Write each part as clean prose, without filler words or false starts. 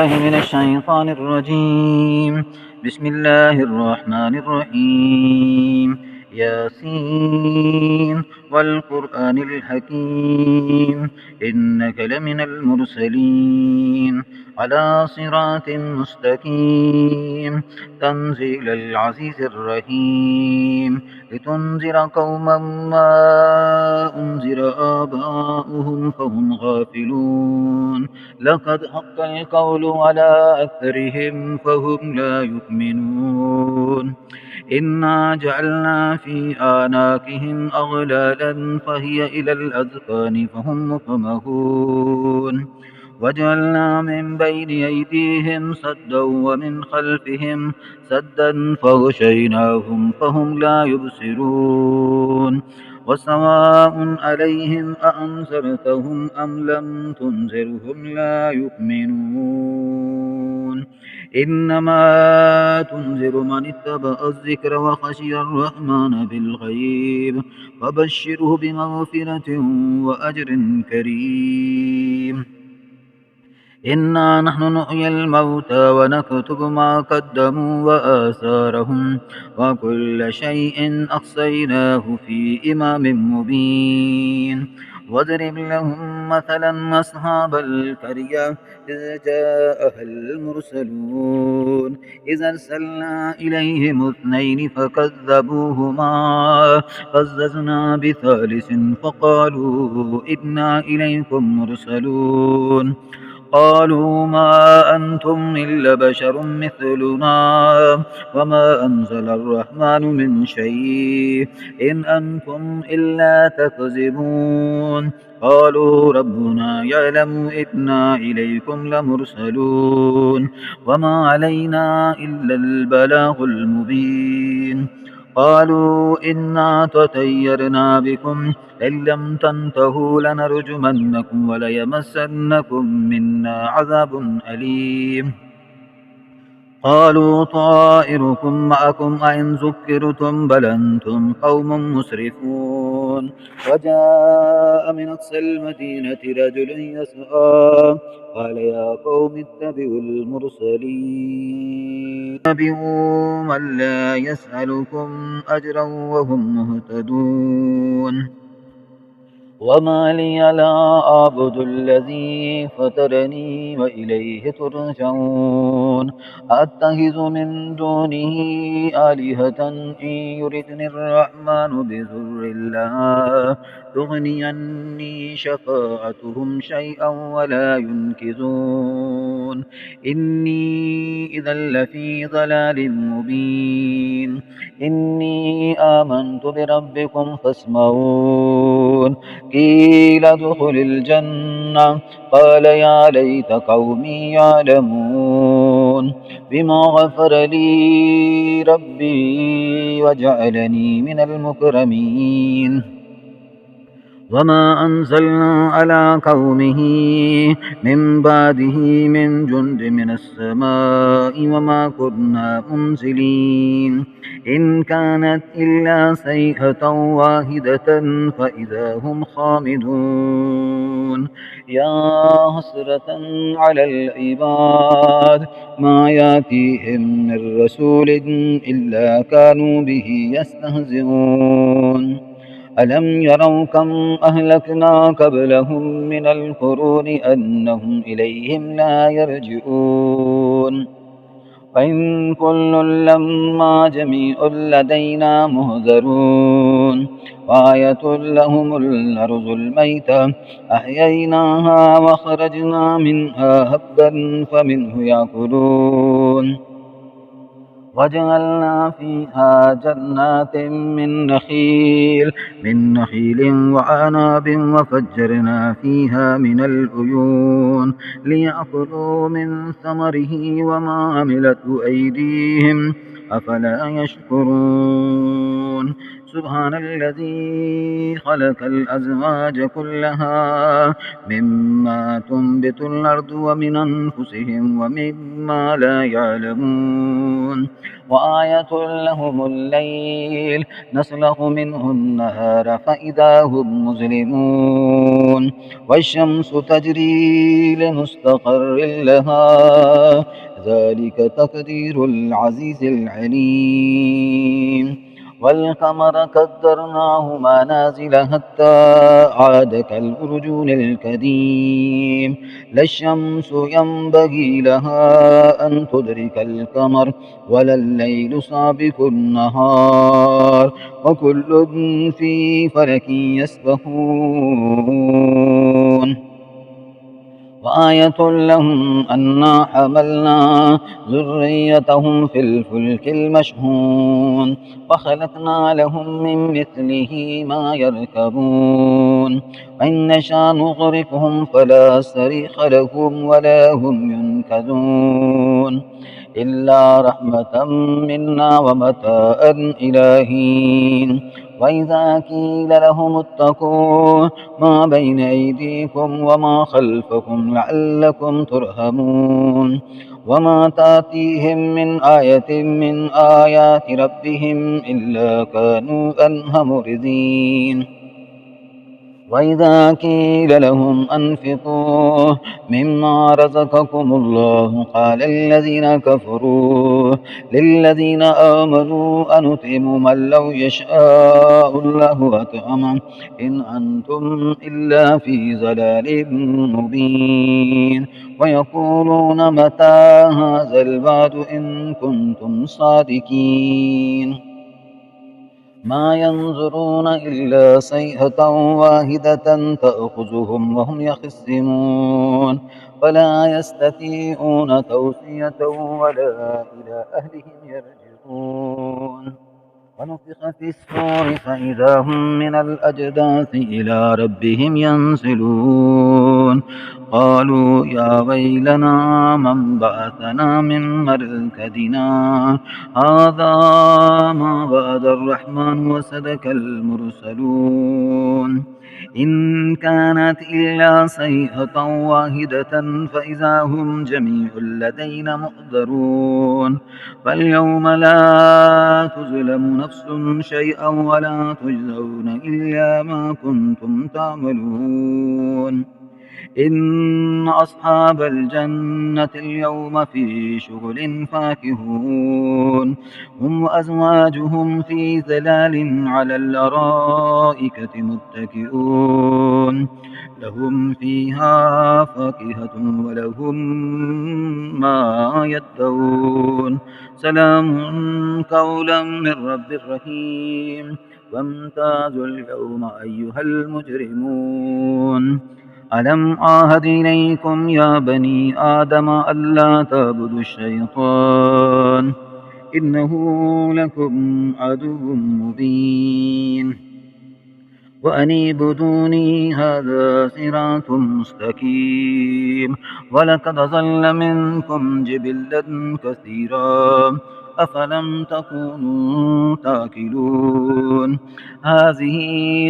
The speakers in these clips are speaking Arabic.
بالله من الشيطان الرجيم. بسم الله الرحمن الرحيم. ياسين والقرآن الحكيم إنك لمن المرسلين على صراط مستقيم تنزيل العزيز الرحيم لتنذر قوما ما أنذر آباؤهم فهم غافلون لقد حق القول على أكثرهم فهم لا يؤمنون إنا جعلنا في آناكهم أغلالا فهي إلى الأذقان فهم مقمحون وجعلنا من بين أيديهم سدا ومن خلفهم سدا فغشيناهم فهم لا يبصرون وسواء عليهم أأنذرتهم أم لم تنذرهم لا يؤمنون إنما تنذر من اتبع الذكر وخشي الرحمن بالغيب فبشره بمغفرة وأجر كريم إنا نحن نحيي الموتى ونكتب ما قدموا وآثارهم وكل شيء أحصيناه في إمام مبين واضرب لهم مثلا أصحاب القرية إذ جاءها المرسلون إذ أرسلنا إليهم اثنين فكذبوهما فززنا بثالث فقالوا إنا إليكم مرسلون قالوا ما أنتم إلا بشر مثلنا وما أنزل الرحمن من شيء إن أنتم إلا تكذبون قالوا ربنا يعلم إنا إليكم لمرسلون وما علينا إلا البلاغ المبين قالوا إنا تطيرنا بكم لئن لم تنتهوا لنرجمنكم وليمسنكم منا عذاب أليم قالوا طائركم معكم أئن ذكرتم بل أنتم قوم مسرفون وجاء من أقصى المدينة رجل يسعى قال يا قوم اتبعوا المرسلين اتبعوا من لا يسألكم أجرا وهم مهتدون وما لي لا أعبد الذي فطرني وإليه ترجعون أتخذ من دونه آلهة إن يردني الرحمن بضر لا تغني عني شفاعتهم شيئا ولا ينقذون إني إذا لفي ضلال مبين إني آمنت بربكم فاسمعون قيل ادخل الجنة قال يا ليت قومي يعلمون بما غفر لي ربي وجعلني من المكرمين وما أنزلنا على قومه من بعده من جند من السماء وما كنا منزلين إن كانت إلا صيحة واحدة فإذا هم خامدون يا حسرة على العباد ما يأتيهم من رسول إلا كانوا به يستهزئون ألم يروا كم أهلكنا قبلهم من القرون أنهم إليهم لا يرجعون وإن كل لما جميع لدينا مهذرون وآية لهم الأرض الميتة أحييناها وخرجنا منها هبا فمنه يأكلون وجعلنا فيها جنات من نخيل وعناب وفجرنا فيها من العيون ليأكلوا من ثمره وما عملته أيديهم أفلا يشكرون يعملون سبحان الذي خلق الأزواج كلها مما تنبت الأرض ومن أنفسهم ومما لا يعلمون وآية لهم الليل نسلخ منه النهار فإذا هم مظلمون والشمس تجري لمستقر لها ذلك تقدير العزيز العليم والقمر قدرناه منازل حتى عاد كالأرجون القديم لا الشمس ينبغي لها أن تدرك القمر ولا الليل سابق النهار وكل في فلك يسبحون وآية لهم أنا حملنا ذريتهم في الفلك المشحون وخلقنا لهم من مثله ما يركبون وإن نشاء نغرقهم فلا صريخ لهم ولا هم ينقذون إلا رحمة منا ومتاعا إلى حين وإذا قيل لهم اتقوا ما بين أيديكم وما خلفكم لعلكم ترحمون وما تأتيهم من آية من آيات ربهم إلا كانوا عنها معرضين وإذا قيل لهم أنفقوا مما رزقكم الله قال الذين كفروا للذين آمنوا أنطعم من لو يشاء الله أطعمه إن أنتم إلا في ضلال مبين ويقولون متى هذا الوعد إن كنتم صادقين ما ينظرون إلا صيحة واحدة تأخذهم وهم يخصمون ولا يستطيعون توصية ولا إلى أهلهم يرجعون ونفخ في الصور فإذا هم من الأجداث إلى ربهم ينسلون قالوا يا ويلنا من بعثنا من مركدنا هذا ما وعد الرحمن وصدق المرسلون إن كانت إلا صيحة واحدة فإذا هم جميع لدينا محضرون فاليوم لا تظلم نفس شيئا ولا تجزون إلا ما كنتم تعملون إن أصحاب الجنة اليوم في شغل فاكهون هم وأزواجهم في ظلال على الأرائك متكئون لهم فيها فاكهة ولهم ما يدعون سلام قولا من رب رحيم وامتازوا اليوم أيها المجرمون ألم عاهد إليكم يا بني آدم ألا تعبدوا الشيطان إنه لكم عدو مبين وأن اعبدوني هذا صراط مستقيم ولقد ضل منكم جبلا كثيرا أفلم تكونوا تاكلون هذه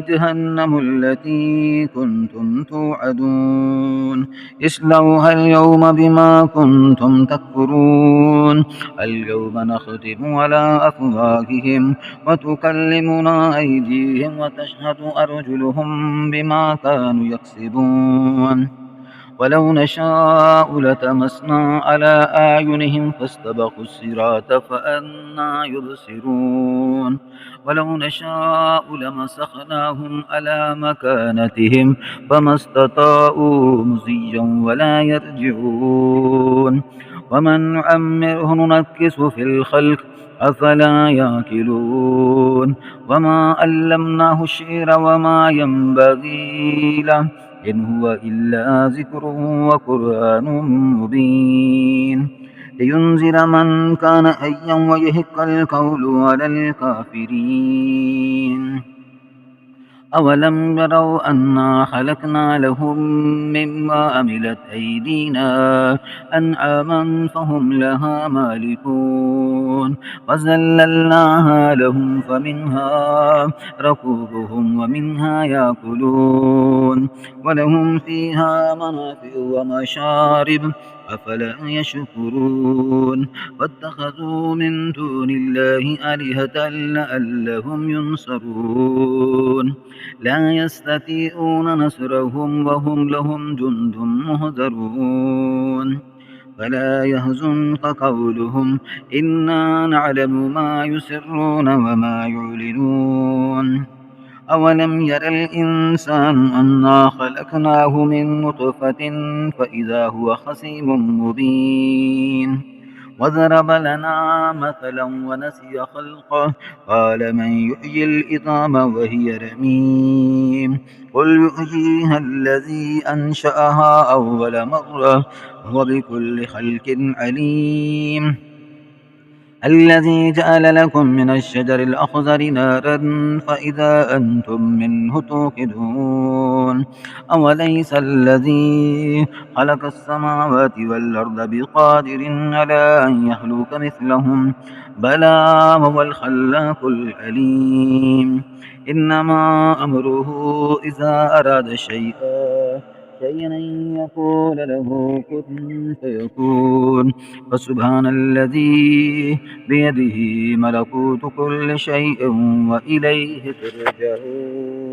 جهنم التي كنتم توعدون اصلوها اليوم بما كنتم تكفرون اليوم نختم على أفواههم وتكلمنا أيديهم وتشهد أرجلهم بما كانوا يكسبون ولو نشاء لتمسنا على أعينهم فاستبقوا الصراط فأنى يبصرون ولو نشاء لمسخناهم على مكانتهم فما استطاعوا مزيا ولا يرجعون ومن نعمره ننكس في الخلق أفلا يأكلون وما علمناه الشعر وما ينبغي له إن هو إلا ذكر وقرآن مبين لينذر من كان حيا ويحق القول على الكافرين أولم يروا أنا خلقنا لهم مما عملت أيدينا أنعاما فهم لها مالكون وذللناها لهم فمنها ركوبهم ومنها يأكلون ولهم فيها منافع ومشارب أفلا يشكرون واتخذوا من دون الله آلهة لعلهم ينصرون لا يستطيعون نصرهم وهم لهم جند مهزرون فلا يهزنك قولهم إنا نعلم ما يسرون وما يعلنون أولم ير الإنسان أنا خلقناه من نطفة فإذا هو خصيم مبين وضرب لنا مثلا ونسي خلقه قال من يحيي العظام وهي رميم قل يحييها الذي أنشأها أول مرة وهو بكل خلق عليم الذي جعل لكم من الشجر الأخضر نارا فإذا أنتم منه توقدون أوليس الذي خلق السماوات والأرض بقادر على أن يخلق مثلهم بلى وهو الخلاق العليم إنما أمره إذا أراد شيئا أن يقول له كن فيكون فسبحان الذي بيده ملكوت كل شيء وإليه ترجعون